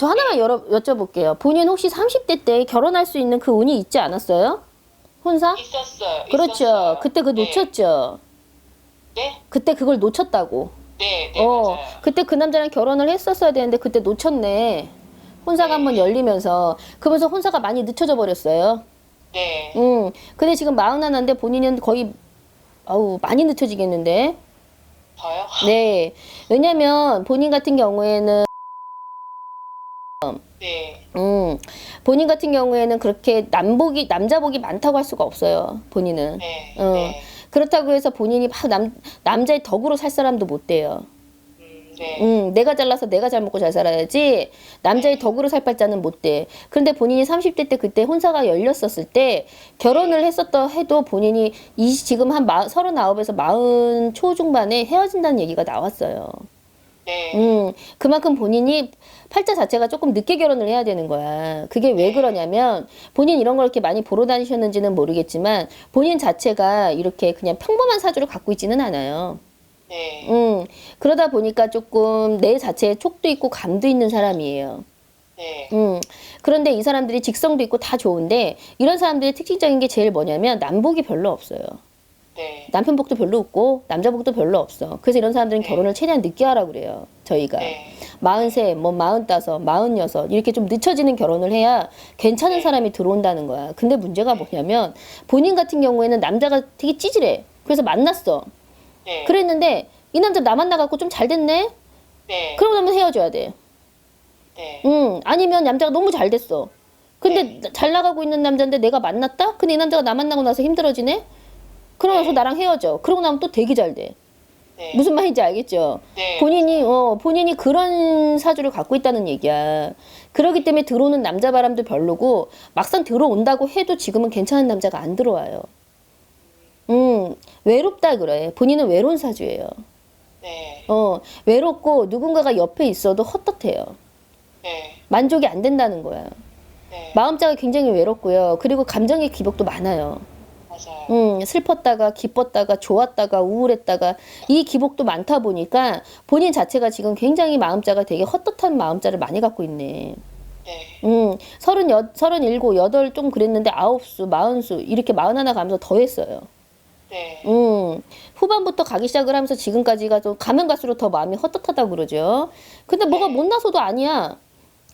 저 하나만 여쭤볼게요. 본인 혹시 30대 때 결혼할 수 있는 그 운이 있지 않았어요? 혼사? 있었어요. 그렇죠. 있었어요. 그때 그거 네. 놓쳤죠. 네? 그때 그걸 놓쳤다고. 네, 네, 맞아요. 그때 그 남자랑 결혼을 했었어야 되는데 그때 놓쳤네. 혼사가 네. 한번 열리면서. 그러면서 혼사가 많이 늦춰져 버렸어요. 네. 근데 지금 41인데 본인은 거의 많이 늦춰지겠는데. 저요? 네. 왜냐면 본인 같은 경우에는 네. 본인 같은 경우에는 그렇게 남자복이 많다고 할 수가 없어요. 본인은. 네. 어. 네. 그렇다고 해서 본인이 막 남자의 덕으로 살 사람도 못 돼요. 네. 내가 잘나서 내가 잘 먹고 잘 살아야지 남자의 덕으로 살 바자는 못 돼. 그런데 본인이 30대 때 그때 혼사가 열렸었을 때 결혼을 했었다 해도 본인이 지금 한 39에서 40 초중반에 헤어진다는 얘기가 나왔어요. 네. 그만큼 본인이 팔자 자체가 조금 늦게 결혼을 해야 되는 거야. 그게 왜 그러냐면 본인 이런 걸 이렇게 많이 보러 다니셨는지는 모르겠지만 본인 자체가 이렇게 그냥 평범한 사주를 갖고 있지는 않아요. 네. 그러다 보니까 조금 내 자체에 촉도 있고 감도 있는 사람이에요. 네. 그런데 이 사람들이 직성도 있고 다 좋은데 이런 사람들의 특징적인 게 제일 뭐냐면 남복이 별로 없어요. 네. 남편 복도 별로 없고 남자 복도 별로 없어. 그래서 이런 사람들은 결혼을 최대한 늦게 하라고 그래요. 저희가. 네. 43, 뭐 45, 46 이렇게 좀 늦춰지는 결혼을 해야 괜찮은 사람이 들어온다는 거야. 근데 문제가 뭐냐면 본인 같은 경우에는 남자가 되게 찌질해. 그래서 만났어. 네. 그랬는데 이 남자 나 만나갖고 좀 잘 됐네? 네. 그러고 나면 헤어져야 돼. 네. 아니면 남자가 너무 잘 됐어. 근데 잘 나가고 있는 남자인데 내가 만났다? 근데 이 남자가 나 만나고 나서 힘들어지네? 그러고 나서 나랑 헤어져. 그러고 나면 또 되게 잘 돼. 네. 무슨 말인지 알겠죠? 네. 본인이 그런 사주를 갖고 있다는 얘기야. 그렇기 때문에 들어오는 남자 바람도 별로고 막상 들어온다고 해도 지금은 괜찮은 남자가 안 들어와요. 외롭다 그래. 본인은 외로운 사주예요. 네. 외롭고 누군가가 옆에 있어도 헛헛해요. 네. 만족이 안 된다는 거야. 네. 마음자가 굉장히 외롭고요. 그리고 감정의 기복도 많아요. 맞아요. 슬펐다가 기뻤다가 좋았다가 우울했다가 이 기복도 많다 보니까 본인 자체가 지금 굉장히 마음자가 되게 헛헛한 마음자를 많이 갖고 있네. 네. 37, 8 좀 그랬는데 9수, 40수 이렇게 41 가면서 더 했어요. 네. 후반부터 가기 시작을 하면서 지금까지가 좀 가면 갈수록 더 마음이 헛헛하다고 그러죠. 근데 뭐가 못나서도 아니야.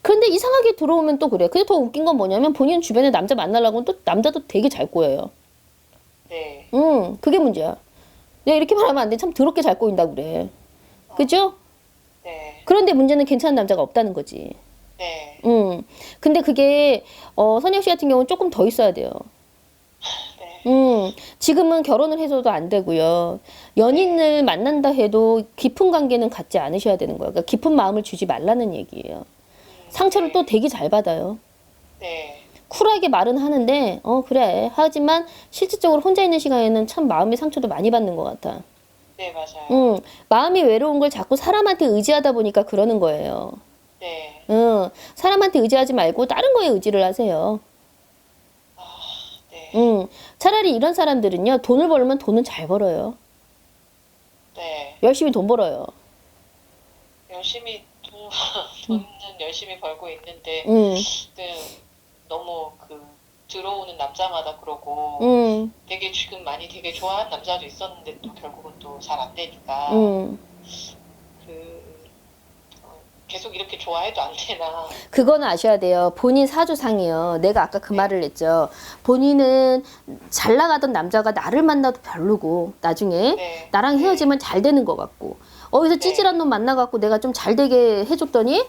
그런데 이상하게 들어오면 또 그래. 근데 더 웃긴 건 뭐냐면 본인 주변에 남자 만나려고 하면 또 남자도 되게 잘 꼬여요. 네. 그게 문제야. 내가 이렇게 말하면 안 돼. 참 더럽게 잘 꼬인다고 그래. 그죠? 네. 그런데 문제는 괜찮은 남자가 없다는 거지. 네. 근데 그게, 선영 씨 같은 경우는 조금 더 있어야 돼요. 네. 지금은 결혼을 해서도 안 되고요. 연인을 만난다 해도 깊은 관계는 갖지 않으셔야 되는 거예요. 그러니까 깊은 마음을 주지 말라는 얘기예요. 상처를 또 되게 잘 받아요. 네. 쿨하게 말은 하는데, 그래. 하지만 실질적으로 혼자 있는 시간에는 참 마음의 상처도 많이 받는 것 같아. 네, 맞아요. 마음이 외로운 걸 자꾸 사람한테 의지하다 보니까 그러는 거예요. 네. 사람한테 의지하지 말고 다른 거에 의지를 하세요. 네. 차라리 이런 사람들은요, 돈을 벌면 돈은 잘 벌어요. 네. 열심히 돈 벌어요. 열심히 돈은 열심히 벌고 있는데 너무 들어오는 남자마다 그러고 되게 지금 많이 되게 좋아하는 남자도 있었는데 또 결국은 또 잘 안 되니까 계속 이렇게 좋아해도 안 되나. 그거는 아셔야 돼요. 본인 사주상이요. 내가 아까 그 말을 했죠. 본인은 잘 나가던 남자가 나를 만나도 별로고 나중에 네. 나랑 헤어지면 잘 되는 것 같고 어디서 찌질한 놈 만나갖고 내가 좀 잘 되게 해줬더니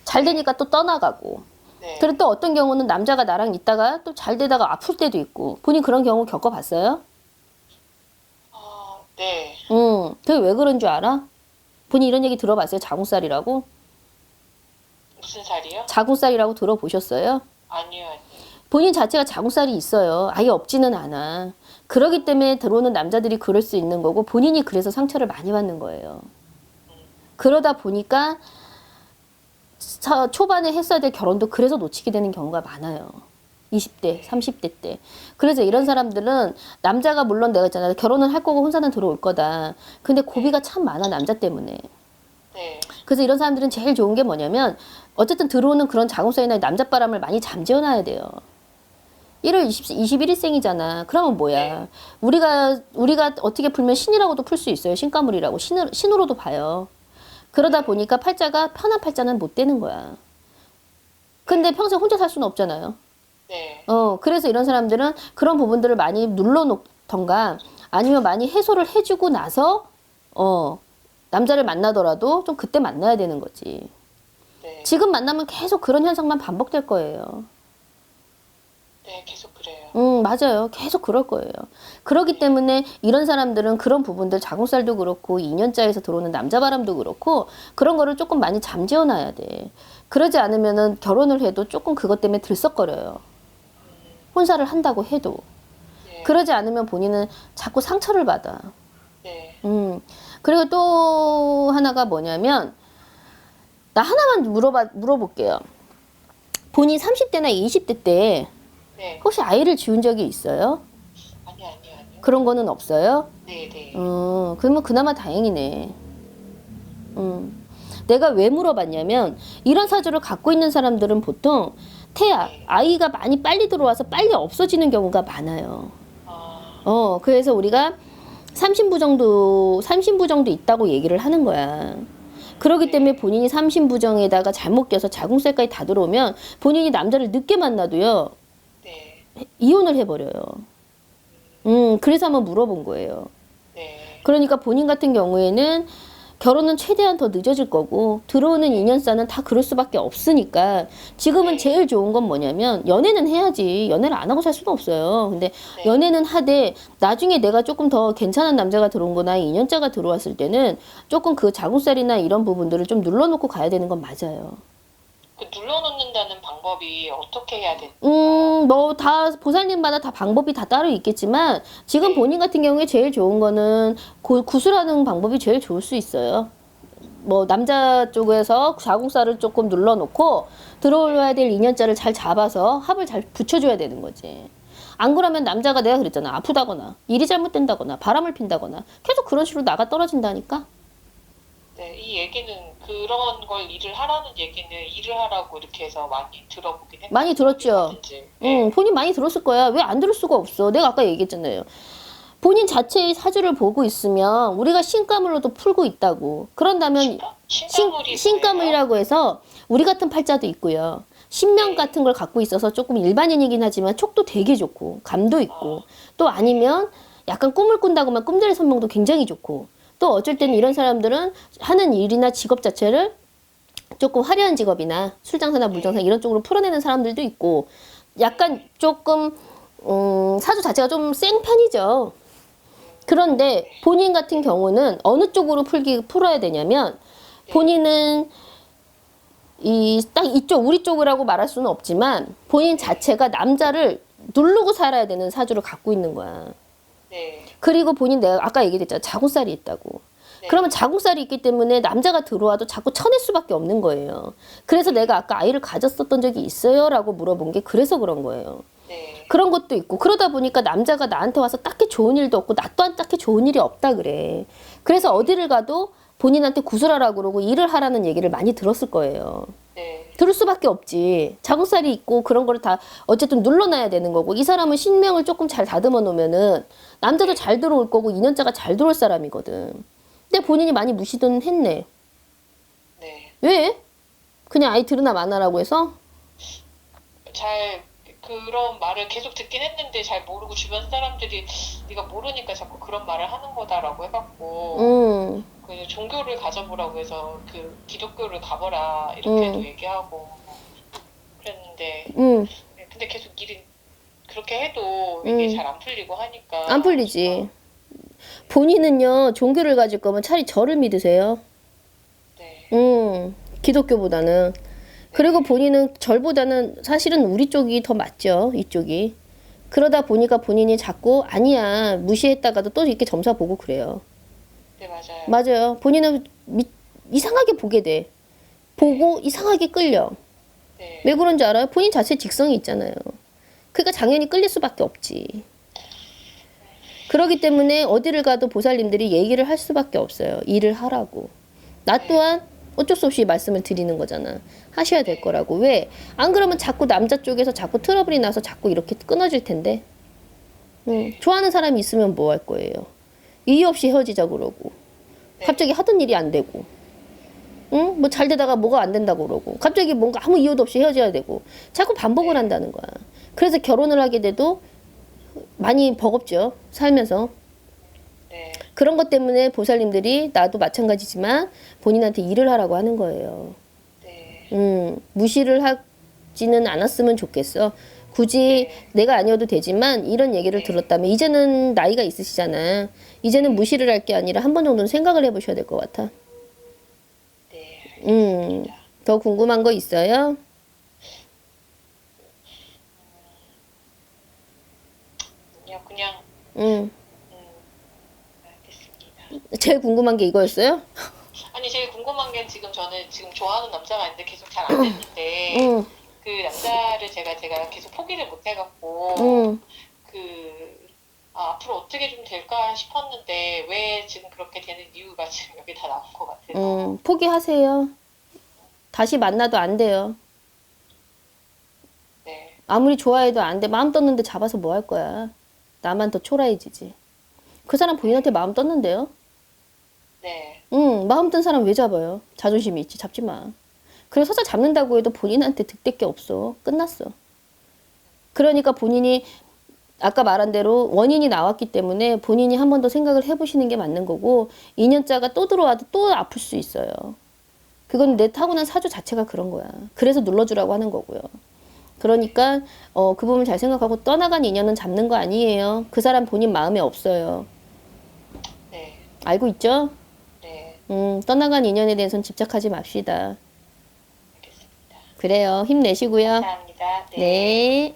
잘 되니까 또 떠나가고 네. 그리고 또 어떤 경우는 남자가 나랑 있다가 또 잘 되다가 아플 때도 있고 본인 그런 경우 겪어봤어요? 네. 그게 왜 그런 줄 알아? 본인 이런 얘기 들어봤어요? 자궁살이라고? 무슨 살이요? 자궁살이라고 들어보셨어요? 아니요, 아니요. 본인 자체가 자궁살이 있어요. 아예 없지는 않아. 그러기 때문에 들어오는 남자들이 그럴 수 있는 거고 본인이 그래서 상처를 많이 받는 거예요. 그러다 보니까 초반에 했어야 될 결혼도 그래서 놓치게 되는 경우가 많아요. 20대, 30대 때. 그래서 이런 사람들은 남자가 물론 내가 있잖아. 결혼은 할 거고 혼사는 들어올 거다. 근데 고비가 참 많아, 남자 때문에. 네. 그래서 이런 사람들은 제일 좋은 게 뭐냐면 어쨌든 들어오는 그런 자궁살이나 남잣바람을 많이 잠재워놔야 돼요. 1월 21일생이잖아. 그러면 뭐야? 우리가 어떻게 풀면 신이라고도 풀 수 있어요. 신가물이라고 신으로도 봐요. 그러다 보니까 팔자가 편한 팔자는 못 되는 거야. 근데 평생 혼자 살 수는 없잖아요. 네. 그래서 이런 사람들은 그런 부분들을 많이 눌러놓던가 아니면 많이 해소를 해주고 나서 남자를 만나더라도 좀 그때 만나야 되는 거지. 네. 지금 만나면 계속 그런 현상만 반복될 거예요. 네, 계속 그래요. 맞아요. 계속 그럴 거예요. 그렇기 때문에 이런 사람들은 그런 부분들 자궁살도 그렇고 2년짜리에서 들어오는 남자바람도 그렇고 그런 거를 조금 많이 잠재워 놔야 돼. 그러지 않으면은 결혼을 해도 조금 그것 때문에 들썩거려요. 혼사를 한다고 해도. 네. 그러지 않으면 본인은 자꾸 상처를 받아. 네. 그리고 또 하나가 뭐냐면 나 하나만 물어볼게요. 본인 30대나 20대 때 네. 혹시 아이를 지운 적이 있어요? 아니요. 그런 거는 없어요? 네, 네. 그러면 그나마 다행이네. 내가 왜 물어봤냐면 이런 사주를 갖고 있는 사람들은 보통 아이가 많이 빨리 들어와서 빨리 없어지는 경우가 많아요. 그래서 우리가 30부 정도 있다고 얘기를 하는 거야. 그렇기 때문에 본인이 30부정에다가 잘못 껴서 자궁살까지 다 들어오면 본인이 남자를 늦게 만나도요. 네. 이혼을 해버려요. 그래서 한번 물어본 거예요. 네. 그러니까 본인 같은 경우에는 결혼은 최대한 더 늦어질 거고 들어오는 인연사는 다 그럴 수밖에 없으니까 지금은 제일 좋은 건 뭐냐면 연애는 해야지. 연애를 안 하고 살 수는 없어요. 근데 연애는 하되 나중에 내가 조금 더 괜찮은 남자가 들어온 거나 인연자가 들어왔을 때는 조금 그 자궁살이나 이런 부분들을 좀 눌러놓고 가야 되는 건 맞아요. 그 눌러놓는다는 방법이 어떻게 해야 되나요? 뭐 다 보살님마다 다 방법이 다 따로 있겠지만 지금 본인 같은 경우에 제일 좋은 거는 구슬하는 방법이 제일 좋을 수 있어요. 뭐 남자 쪽에서 자궁살을 조금 눌러놓고 들어올려야 될 인연자를 잘 잡아서 합을 잘 붙여줘야 되는 거지. 안 그러면 남자가 내가 그랬잖아. 아프다거나 일이 잘못된다거나 바람을 핀다거나 계속 그런 식으로 나가 떨어진다니까. 네, 이 얘기는 그런 걸 일을 하라는 얘기는 일을 하라고 이렇게 해서 많이 들어보긴 했는데 많이 들었죠. 본인 많이 들었을 거야. 왜 안 들을 수가 없어. 내가 아까 얘기했잖아요. 본인 자체의 사주를 보고 있으면 우리가 신가물로도 풀고 있다고. 그런다면 신가물이라고 해서 우리 같은 팔자도 있고요. 신명 같은 걸 갖고 있어서 조금 일반인이긴 하지만 촉도 되게 좋고 감도 있고 또 아니면 약간 꿈을 꾼다고만 꿈자리 선명도 굉장히 좋고 또 어쩔 때는 이런 사람들은 하는 일이나 직업 자체를 조금 화려한 직업이나 술장사나 물장사 이런 쪽으로 풀어내는 사람들도 있고 약간 조금 사주 자체가 좀 센 편이죠. 그런데 본인 같은 경우는 어느 쪽으로 풀어야 되냐면 본인은 딱 이쪽 우리 쪽이라고 말할 수는 없지만 본인 자체가 남자를 누르고 살아야 되는 사주를 갖고 있는 거야. 네. 그리고 본인 내가 아까 얘기했잖아. 자궁살이 있다고. 그러면 자궁살이 있기 때문에 남자가 들어와도 자꾸 쳐낼 수밖에 없는 거예요. 그래서 내가 아까 아이를 가졌었던 적이 있어요? 라고 물어본 게 그래서 그런 거예요. 네. 그런 것도 있고 그러다 보니까 남자가 나한테 와서 딱히 좋은 일도 없고 나 또한 딱히 좋은 일이 없다 그래. 그래서 어디를 가도 본인한테 구슬하라고 그러고 일을 하라는 얘기를 많이 들었을 거예요. 네. 들을 수밖에 없지. 자궁살이 있고 그런 거를 다 어쨌든 눌러놔야 되는 거고 이 사람은 신명을 조금 잘 다듬어 놓으면은 남자도 잘 들어올 거고 인연자가 잘 들어올 사람이거든. 근데 본인이 많이 무시든 했네. 네. 왜? 그냥 아이 들으나 마나라고 해서? 잘 그런 말을 계속 듣긴 했는데 잘 모르고 주변 사람들이 네가 모르니까 자꾸 그런 말을 하는 거다라고 해갖고 그 종교를 가져보라고 해서 그 기독교를 가봐라 이렇게도 얘기하고 그랬는데 근데 계속 일이 그렇게 해도 이게 잘 안 풀리고 하니까 안 풀리지. 본인은요 종교를 가질 거면 차라리 절을 믿으세요. 네. 기독교보다는. 그리고 본인은 절보다는 사실은 우리 쪽이 더 맞죠. 이쪽이. 그러다 보니까 본인이 자꾸 아니야 무시했다가도 또 이렇게 점사 보고 그래요. 네, 맞아요. 맞아요. 본인은 이상하게 보게 돼. 보고 이상하게 끌려. 네. 왜 그런지 알아요? 본인 자체 직성이 있잖아요. 그러니까 당연히 끌릴 수밖에 없지. 그렇기 때문에 어디를 가도 보살님들이 얘기를 할 수밖에 없어요. 일을 하라고. 나 또한 어쩔 수 없이 말씀을 드리는 거잖아. 하셔야 될 거라고. 왜? 안 그러면 자꾸 남자 쪽에서 자꾸 트러블이 나서 자꾸 이렇게 끊어질 텐데. 좋아하는 사람이 있으면 뭐 할 거예요? 이유 없이 헤어지자 그러고. 갑자기 하던 일이 안 되고. 응? 뭐 잘 되다가 뭐가 안 된다고 그러고. 갑자기 뭔가 아무 이유도 없이 헤어져야 되고. 자꾸 반복을 한다는 거야. 그래서 결혼을 하게 돼도 많이 버겁죠. 살면서. 네. 그런 것 때문에 보살님들이 나도 마찬가지지만 본인한테 일을 하라고 하는 거예요. 네. 무시를 하지는 않았으면 좋겠어. 굳이 내가 아니어도 되지만 이런 얘기를 들었다면 이제는 나이가 있으시잖아. 이제는 무시를 할 게 아니라 한 번 정도는 생각을 해보셔야 될 것 같아. 네. 알겠습니다. 더 궁금한 거 있어요? 그냥 알겠습니다. 제일 궁금한 게 이거였어요? 아니 제일 궁금한 게 저는 지금 좋아하는 남자가 있는데 계속 잘 안 됐는데 응, 그 남자를 제가 계속 포기를 못 해갖고 응. 앞으로 어떻게 좀 될까 싶었는데 왜 지금 그렇게 되는 이유가 지금 여기 다 나온 것 같아서. 포기하세요. 다시 만나도 안 돼요. 네. 아무리 좋아해도 안 돼. 마음 떴는데 잡아서 뭐 할 거야. 나만 더 초라해지지. 그 사람 본인한테 마음 떴는데요. 네. 마음 뜬 사람 왜 잡아요? 자존심이 있지. 잡지 마. 그래서 서자 잡는다고 해도 본인한테 득될 게 없어. 끝났어. 그러니까 본인이 아까 말한 대로 원인이 나왔기 때문에 본인이 한 번 더 생각을 해보시는 게 맞는 거고, 2년짜가 또 들어와도 또 아플 수 있어요. 그건 내 타고난 사주 자체가 그런 거야. 그래서 눌러주라고 하는 거고요. 그러니까 그 부분 잘 생각하고 떠나간 인연은 잡는 거 아니에요. 그 사람 본인 마음에 없어요. 네. 알고 있죠? 네. 떠나간 인연에 대해서는 집착하지 맙시다. 알겠습니다. 그래요. 힘내시고요. 감사합니다. 네. 네.